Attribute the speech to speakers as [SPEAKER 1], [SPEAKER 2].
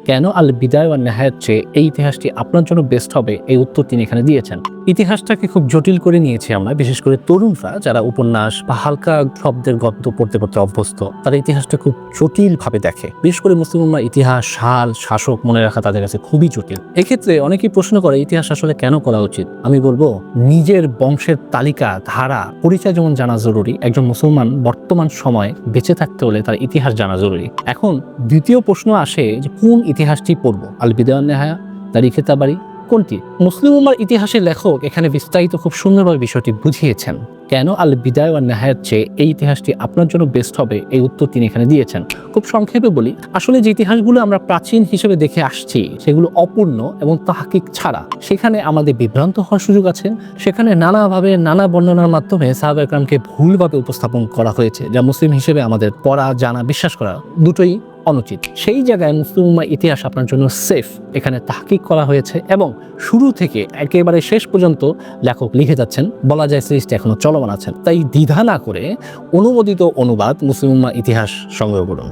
[SPEAKER 1] কেন আল বিদায় ওয়ান নেহায়াত চেয়ে এই ইতিহাসটি আপনার জন্য বেস্ট হবে, এই উত্তর তিনি এখানে দিয়েছেন। ইতিহাসটাকে খুব জটিল করে নিয়েছি আমরা, বিশেষ করে তরুণরা যারা উপন্যাস বা হালকা শব্দের গদ্য পড়তে পড়তে অভ্যস্ত, তারা ইতিহাসটা খুব জটিলভাবে দেখে। বিশেষ করে মুসলিম উম্মার ইতিহাস, সাল, শাসক মনে রাখা তাদের কাছে খুবই জটিল। এক্ষেত্রে অনেকেই প্রশ্ন করে ইতিহাস আসলে কেন করা উচিত। আমি বলবো, নিজের বংশের তালিকা, ধারা, পরিচয় যেমন জানা জরুরি, একজন মুসলমান বর্তমান সময়ে বেঁচে থাকতে হলে তার ইতিহাস জানা জরুরি। এখন দ্বিতীয় প্রশ্ন আসে যে কোন ইতিহাসটি পড়বো, আল বিদায় ওয়ান নেহায়া, তারিখে তাবারি, কোনটি? মুসলিম উম্মার ইতিহাসের লেখক এখানে বিস্তারিত খুব সুন্দরভাবে বিষয়টি বুঝিয়েছেন। কেন আল বিদায় ওয়ান নেহায়াত চেয়ে এই ইতিহাসটি আপনার জন্য বেস্ট হবে, এই উত্তর তিনি এখানে দিয়েছেন। খুব সংক্ষেপে বলি, আসলে যে ইতিহাসগুলো আমরা প্রাচীন হিসেবে দেখে আসছি সেগুলো অপূর্ণ এবং তাহকিক ছাড়া। সেখানে আমাদের বিভ্রান্ত হওয়ার সুযোগ আছে। সেখানে নানাভাবে নানা বর্ণনার মাধ্যমে সাহাবা একরামকে ভুলভাবে উপস্থাপন করা হয়েছে, যা মুসলিম হিসেবে আমাদের পড়া, জানা, বিশ্বাস করা দুটোই অনুচিত। সেই জায়গায় মুসলিম উম্মাহ ইতিহাস আপনার জন্য সেফ। এখানে তাহকিক করা হয়েছে এবং শুরু থেকে একেবারে শেষ পর্যন্ত লেখক লিখে যাচ্ছেন, বলা যায় সিরিজটি এখনো চলমান আছেন। তাই দ্বিধা না করে অনুমোদিত অনুবাদ মুসলিম উম্মাহ ইতিহাস সংগ্রহ করুন।